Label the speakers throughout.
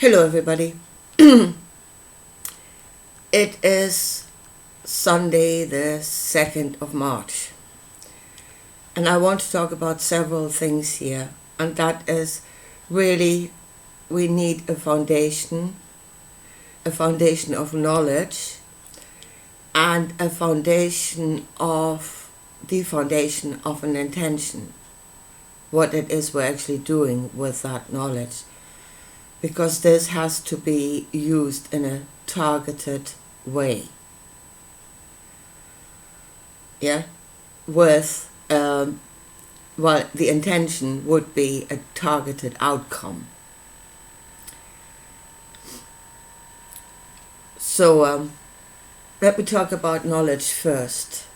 Speaker 1: Hello, everybody. It is Sunday, the 2nd of March, and I want to talk about several things here, and that is really we need a foundation of knowledge, and the foundation of an intention, what it is we're actually doing with that knowledge. Because this has to be used in a targeted way. Yeah? With, the intention would be a targeted outcome. So, let me talk about knowledge first.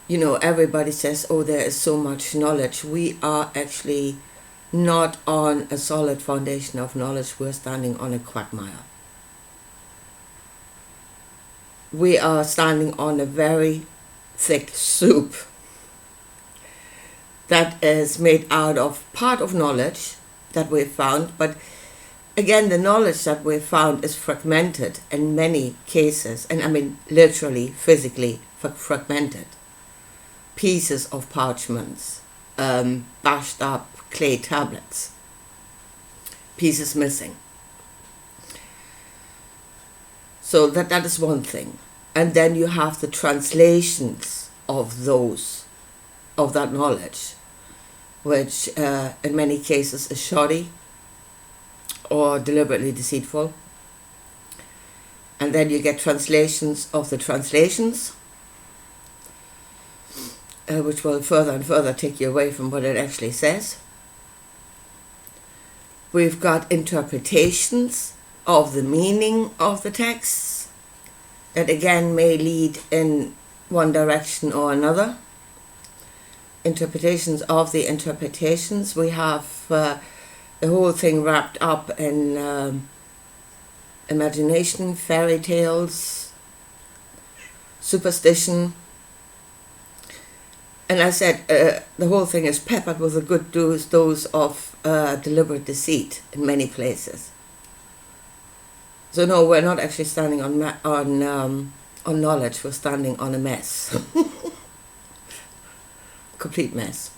Speaker 1: You know, everybody says, oh, there is so much knowledge. We are actually not on a solid foundation of knowledge. We're standing on a quagmire. We are standing on a very thick soup that is made out of part of knowledge that we've found, but again, the knowledge that we've found is fragmented in many cases, and I mean literally, physically fragmented. Pieces of parchments, bashed up clay tablets, pieces missing. So that is one thing. And then you have the translations of that knowledge, which in many cases is shoddy or deliberately deceitful. And then you get translations of the translations, which will further and further take you away from what it actually says. We've got interpretations of the meaning of the texts that again may lead in one direction or another. Interpretations of the interpretations. We have the whole thing wrapped up in imagination, fairy tales, superstition. And I said the whole thing is peppered with a good dose of deliberate deceit in many places. So no, we're not actually standing on knowledge. We're standing on a mess, complete mess.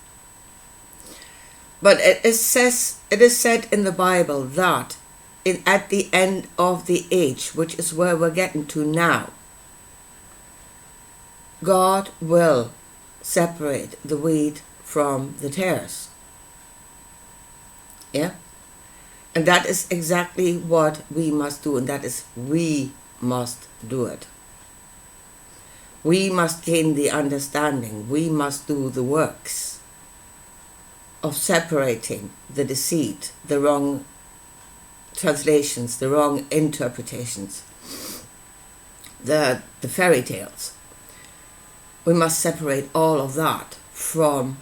Speaker 1: But it is said in the Bible that at the end of the age, which is where we're getting to now, God will separate the wheat from the tares. Yeah? And that is exactly what we must do, and that is we must do it. We must gain the understanding. We must do the works of separating the deceit, the wrong translations, the wrong interpretations, the fairy tales. We must separate all of that from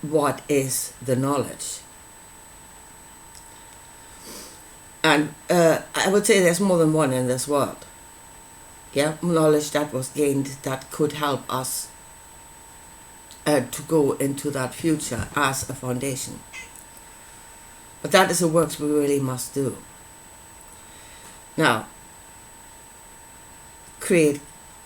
Speaker 1: what is the knowledge. And I would say there's more than one in this world. Yeah, knowledge that was gained that could help us to go into that future as a foundation. But that is the works we really must do. Now, create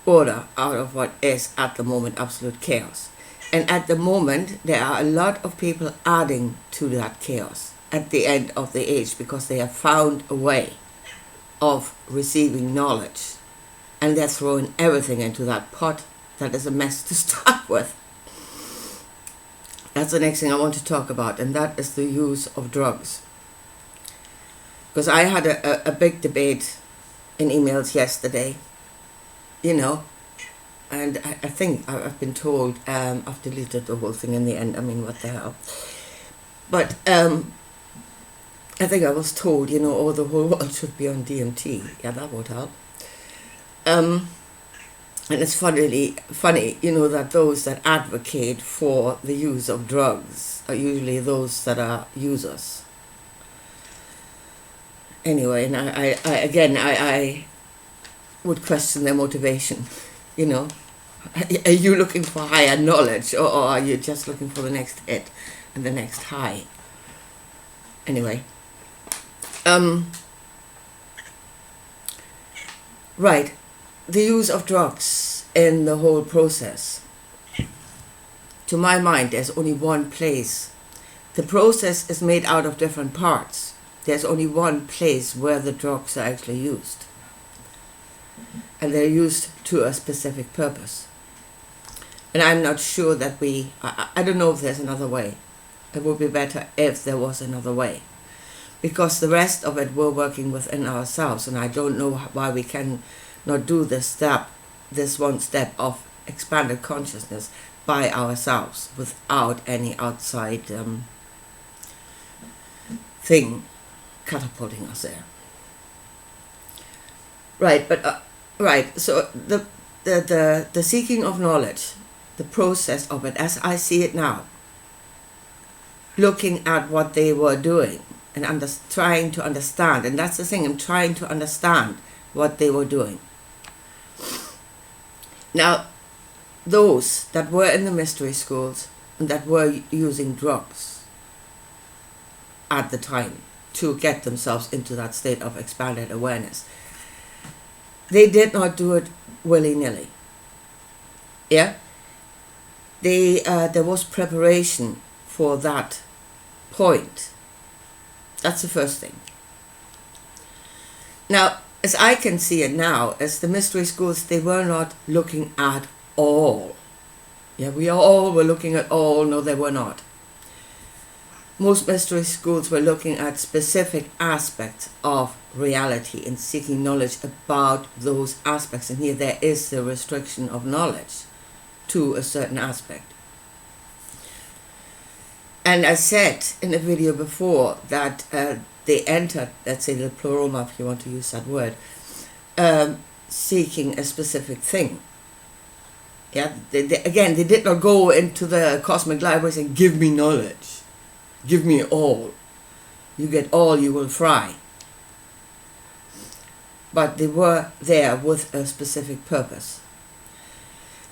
Speaker 1: order out of what is at the moment absolute chaos. And at the moment, there are a lot of people adding to that chaos at the end of the age because they have found a way of receiving knowledge. And they're throwing everything into that pot that is a mess to start with. That's the next thing I want to talk about, and that is the use of drugs. Because I had a big debate in emails yesterday, you know, and I think I've been told, I've deleted the whole thing in the end, I mean, what the hell. But I think I was told, you know, the whole world should be on DMT. Yeah, that would help. And it's funny, you know, that those that advocate for the use of drugs are usually those that are users. Anyway, and I would question their motivation, you know. Are you looking for higher knowledge, or are you just looking for the next hit and the next high? Anyway, Right, the use of drugs in the whole process. To my mind, there's only one place. The process is made out of different parts. There's only one place where the drugs are actually used. And they're used to a specific purpose. And I'm not sure that I don't know if there's another way. It would be better if there was another way. Because the rest of it we're working within ourselves, and I don't know why we can not do this one step of expanded consciousness by ourselves without any outside thing catapulting us there. Right, but right. So the seeking of knowledge, the process of it, as I see it now, looking at what they were doing and trying to understand, and that's the thing. I'm trying to understand what they were doing. Now, those that were in the mystery schools and that were using drugs at the time to get themselves into that state of expanded awareness, they did not do it willy-nilly. Yeah? There was preparation for that point. That's the first thing. Now, as I can see it now, as the mystery schools, they were not looking at all. Yeah, we all were looking at all. No, they were not. Most mystery schools were looking at specific aspects of reality and seeking knowledge about those aspects. And here there is the restriction of knowledge to a certain aspect. And I said in the video before that they entered, let's say the pleroma, if you want to use that word, seeking a specific thing. Yeah, they did not go into the cosmic libraries and give me knowledge. Give me all. You get all, you will fry. But they were there with a specific purpose.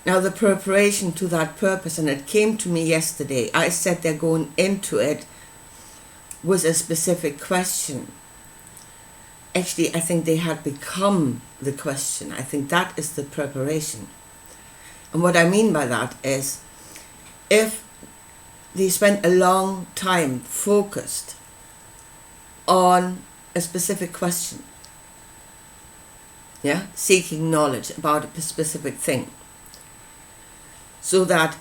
Speaker 1: Now the preparation to that purpose, and it came to me yesterday, I said they're going into it with a specific question. Actually, I think they had become the question. I think that is the preparation. And what I mean by that is, if they spent a long time focused on a specific question, yeah, seeking knowledge about a specific thing, so that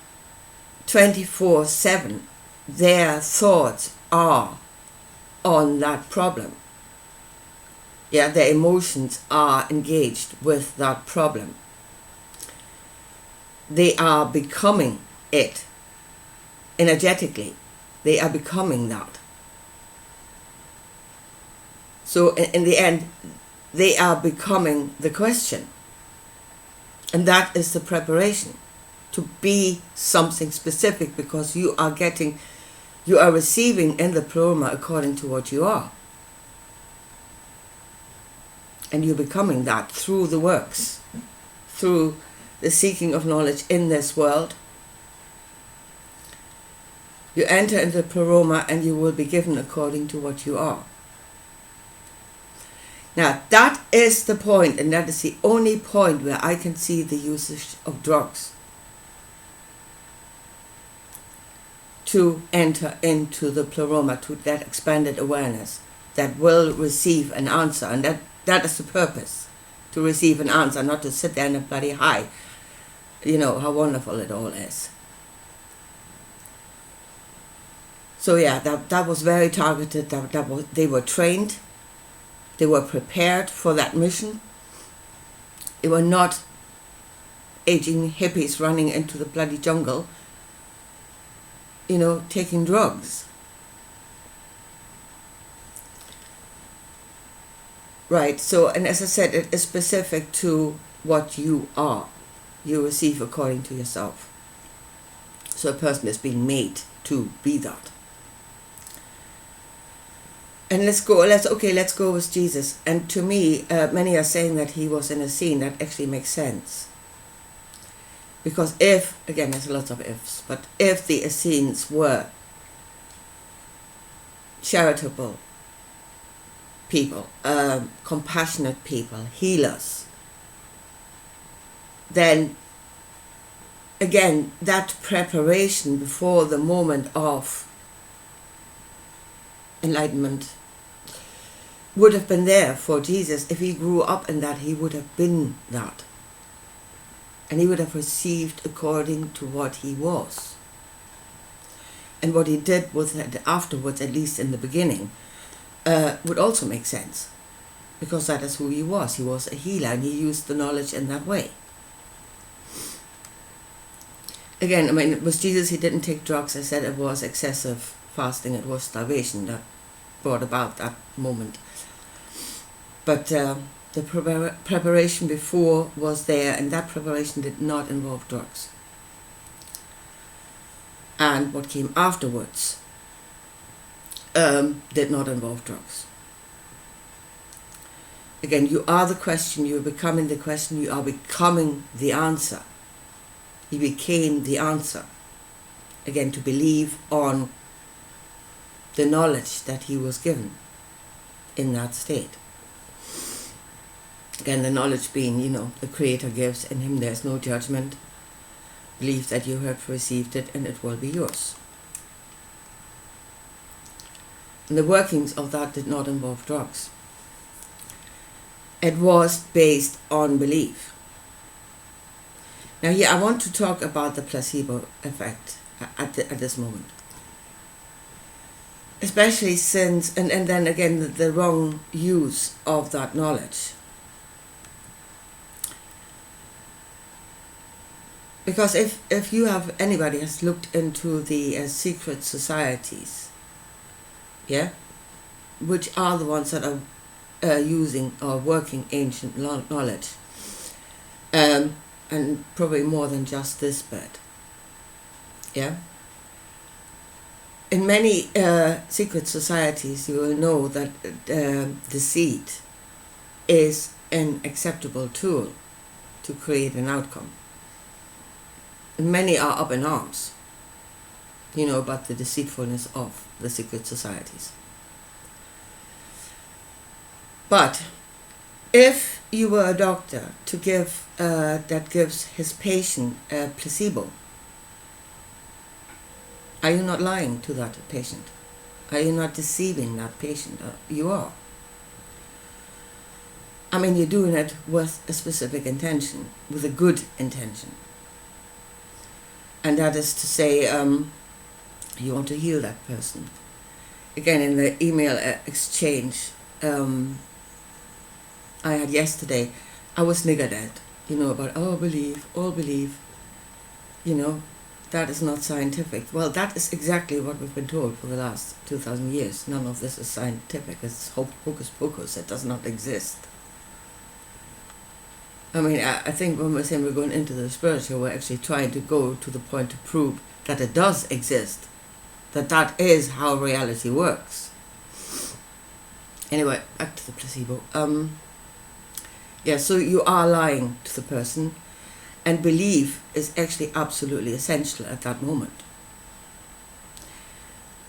Speaker 1: 24/7 their thoughts are on that problem. Yeah, their emotions are engaged with that problem. They are becoming it. Energetically, they are becoming that. So in the end, they are becoming the question. And that is the preparation. To be something specific, because you are receiving in the pleroma according to what you are. And you're becoming that through the works, through the seeking of knowledge in this world. You enter into the pleroma and you will be given according to what you are. Now that is the point, and that is the only point where I can see the usage of drugs to enter into the pleroma, to that expanded awareness that will receive an answer. And that is the purpose, to receive an answer, not to sit there in a bloody high. You know how wonderful it all is. So yeah, that was very targeted. They were trained. They were prepared for that mission. They were not aging hippies running into the bloody jungle, you know, taking drugs. Right, so, and as I said, it is specific to what you are. You receive according to yourself. So a person is being made to be that. And let's go with Jesus. And to me, many are saying that he was in a scene. That actually makes sense. Because if, again, there's lots of ifs, but if the Essenes were charitable people, compassionate people, healers, then again, that preparation before the moment of enlightenment would have been there for Jesus. If he grew up in that, he would have been that. And he would have received according to what he was. And what he did was that afterwards, at least in the beginning, would also make sense. Because that is who he was. He was a healer and he used the knowledge in that way. Again, I mean, with Jesus, he didn't take drugs. I said it was excessive fasting. It was starvation that brought about that moment. But the preparation before was there, and that preparation did not involve drugs. And what came afterwards did not involve drugs. Again, you are the question, you are becoming the question, you are becoming the answer. He became the answer. Again, to believe on the knowledge that he was given in that state. Again, the knowledge being, the Creator gives, in him there's no judgment. Believe that you have received it and it will be yours. And the workings of that did not involve drugs. It was based on belief. Now here I want to talk about the placebo effect at this moment. Especially since, and then again, the wrong use of that knowledge. Because if you have, anybody has looked into the secret societies, which are the ones that are using or working ancient knowledge, and probably more than just this bit, in many secret societies, you will know that deceit is an acceptable tool to create an outcome. Many are up in arms, about the deceitfulness of the secret societies. But if you were a doctor to give that gives his patient a placebo, are you not lying to that patient? Are you not deceiving that patient? You are. I mean, you're doing it with a specific intention, with a good intention. And that is to say, you want to heal that person. Again, in the email exchange I had yesterday, I was niggered at, about all belief, that is not scientific. Well, that is exactly what we've been told for the last 2,000 years. None of this is scientific. It's hocus pocus. It does not exist. I mean, I think when we're saying we're going into the spiritual, we're actually trying to go to the point to prove that it does exist, that is how reality works. Anyway, back to the placebo. So you are lying to the person, and belief is actually absolutely essential at that moment.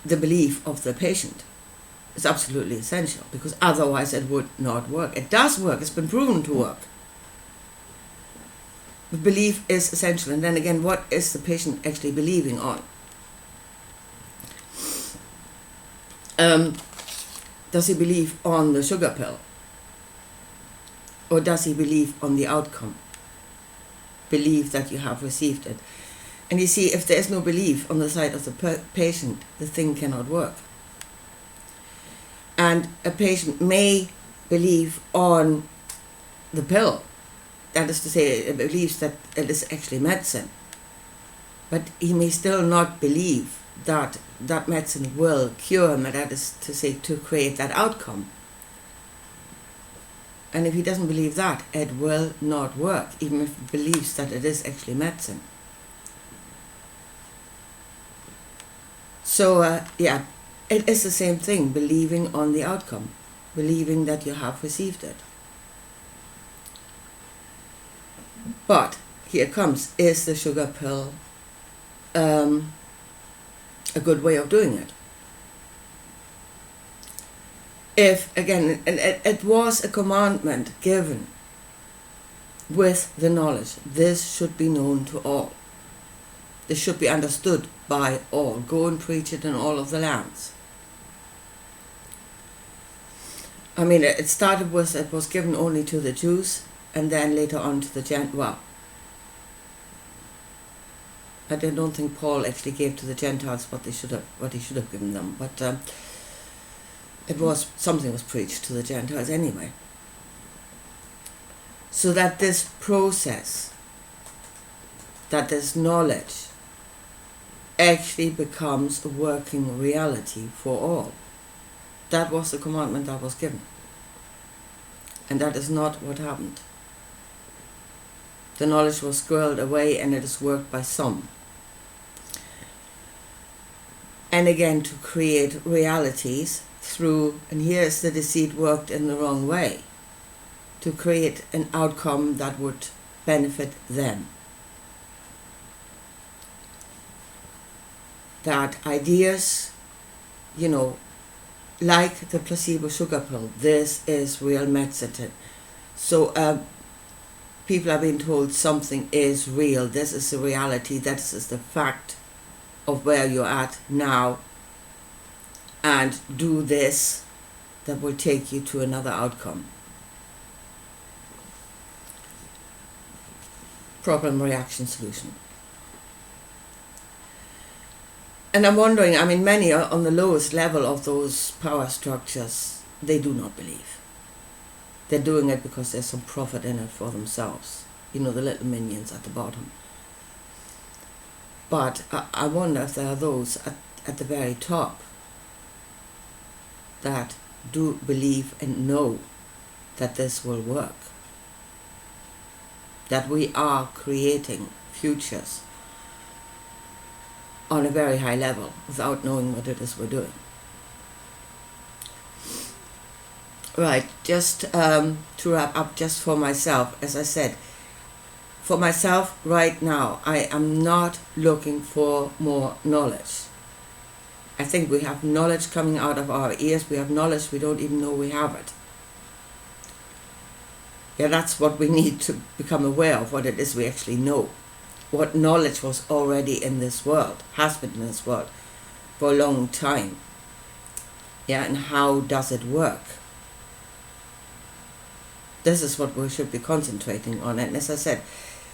Speaker 1: The belief of the patient is absolutely essential, because otherwise it would not work. It does work. It's been proven to work. But belief is essential. And then again, what is the patient actually believing on? Does he believe on the sugar pill? Or does he believe on the outcome? Believe that you have received it. And you see, if there is no belief on the side of the patient, the thing cannot work. And a patient may believe on the pill. That is to say, it believes that it is actually medicine. But he may still not believe that that medicine will cure him, and that is to say, to create that outcome. And if he doesn't believe that, it will not work, even if he believes that it is actually medicine. So, it is the same thing, believing on the outcome, believing that you have received it. But here comes, is the sugar pill a good way of doing it? if, again, and it was a commandment given with the knowledge, this should be known to all. This should be understood by all. Go and preach it in all of the lands. I mean, it started with, it was given only to the Jews, and then later on to the Gentiles. Well, I don't think Paul actually gave to the Gentiles what he should have given them, but it was, something was preached to the Gentiles anyway. So that this process, that this knowledge actually becomes a working reality for all. That was the commandment that was given. And that is not what happened. The knowledge was squirreled away and it is worked by some. And again, to create realities through, and here's the deceit worked in the wrong way, to create an outcome that would benefit them. That ideas, like the placebo sugar pill, this is real medicine. So people are being told something is real, this is the reality, this is the fact of where you're at now, and do this, that will take you to another outcome. Problem, reaction, solution. And I'm wondering, I mean, many are on the lowest level of those power structures, they do not believe. They're doing it because there's some profit in it for themselves. The little minions at the bottom. But I wonder if there are those at the very top that do believe and know that this will work. That we are creating futures on a very high level without knowing what it is we're doing. Right, just to wrap up, just for myself, as I said, for myself right now, I am not looking for more knowledge. I think we have knowledge coming out of our ears. We have knowledge we don't even know we have it. Yeah, that's what we need to become aware of, what it is we actually know. What knowledge was already in this world, has been in this world for a long time. Yeah, and how does it work? This is what we should be concentrating on. And as I said,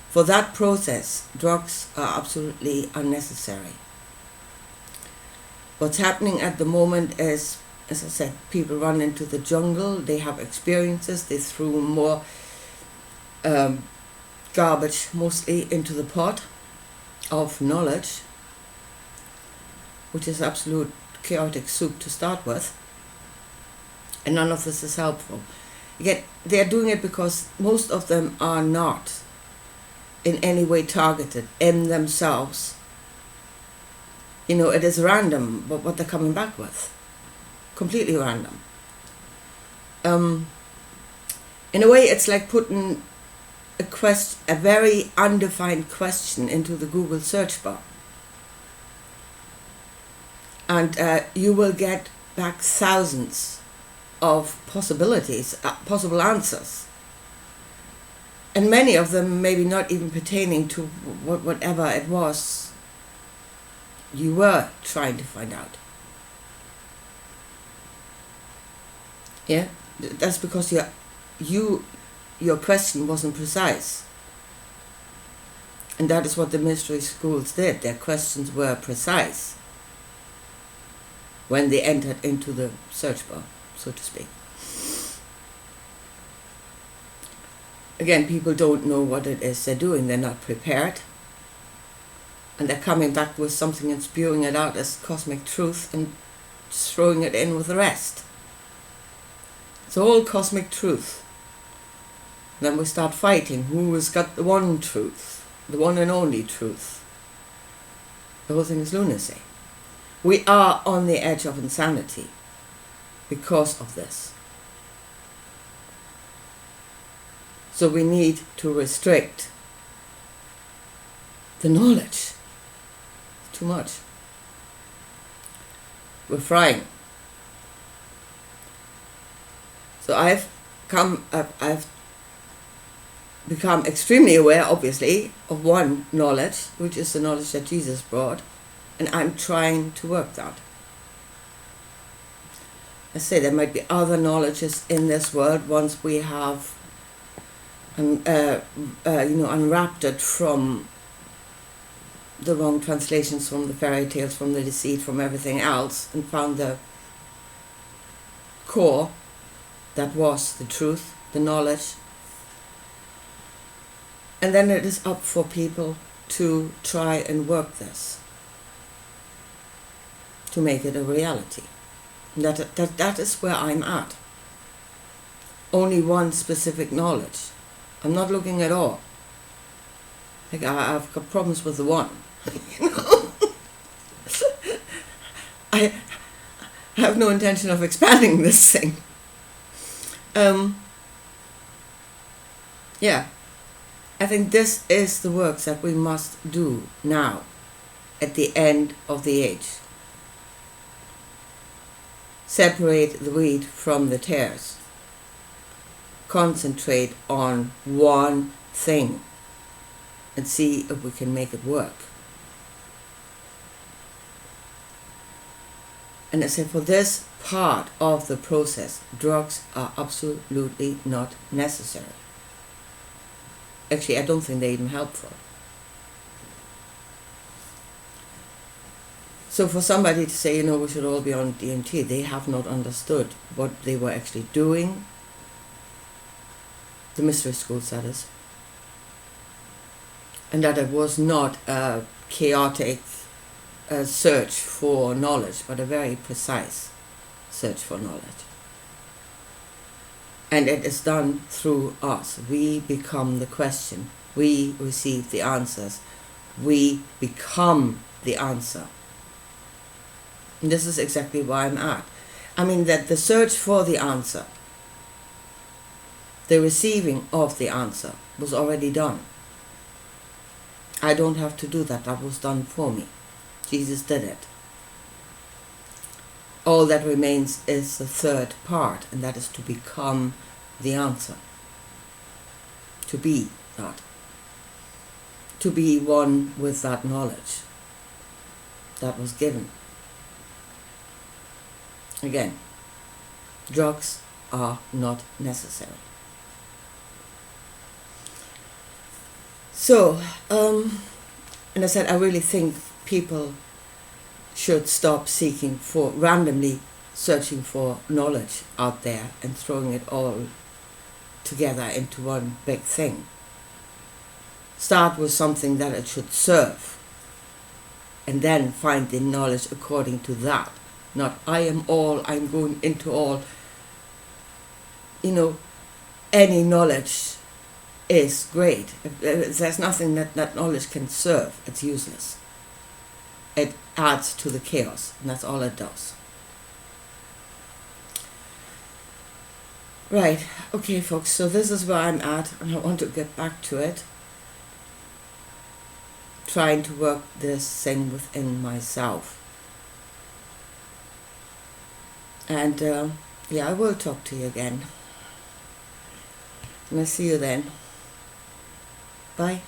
Speaker 1: for that process, drugs are absolutely unnecessary. What's happening at the moment is, as I said, people run into the jungle, they have experiences, they threw more garbage mostly into the pot of knowledge, which is absolute chaotic soup to start with, and none of this is helpful. Yet they're doing it because most of them are not in any way targeted in themselves. It is random what they're coming back with. Completely random. In a way, it's like putting a very undefined question into the Google search bar. And you will get back thousands of possibilities, possible answers. And many of them maybe not even pertaining to whatever it was you were trying to find out. Yeah, that's because your question wasn't precise. And that is what the mystery schools did. Their questions were precise when they entered into the search bar, so to speak. Again, people don't know what it is they're doing. They're not prepared. And they're coming back with something and spewing it out as cosmic truth and just throwing it in with the rest. It's all cosmic truth. Then we start fighting. Who has got the one truth? The one and only truth? The whole thing is lunacy. We are on the edge of insanity because of this. So we need to restrict the knowledge. Too much. We're frying. So I've become extremely aware, obviously, of one knowledge, which is the knowledge that Jesus brought, and I'm trying to work that. I say there might be other knowledges in this world once we have unwrapped it from the wrong translations, from the fairy tales, from the deceit, from everything else, and found the core that was the truth, the knowledge. And then it is up for people to try and work this, to make it a reality. That is where I'm at. Only one specific knowledge. I'm not looking at all. Like I've got problems with the one. You know? I have no intention of expanding this thing. I think this is the work that we must do now, at the end of the age. Separate the wheat from the tares. Concentrate on one thing and see if we can make it work. And I said, for this part of the process, drugs are absolutely not necessary. Actually, I don't think they're even helpful. So for somebody to say, we should all be on DMT, they have not understood what they were actually doing. The mystery schools, that is. And that it was not a chaotic search for knowledge, but a very precise search for knowledge. And it is done through us. We become the question. We receive the answers. We become the answer. And this is exactly where I'm at. I mean, that the search for the answer, the receiving of the answer, was already done. I don't have to do that. That was done for me. Jesus did it. All that remains is the third part, and that is to become the answer. To be that. To be one with that knowledge that was given. Again, drugs are not necessary. So, and I said, I really think people should stop randomly searching for knowledge out there and throwing it all together into one big thing. Start with something that it should serve, and then find the knowledge according to that. Not, I am all, I'm going into all. Any knowledge is great. If there's nothing that knowledge can serve, it's useless. It adds to the chaos, and that's all it does. Right, okay folks, so this is where I'm at, and I want to get back to it. Trying to work this thing within myself. And I will talk to you again. And I'll see you then. Bye.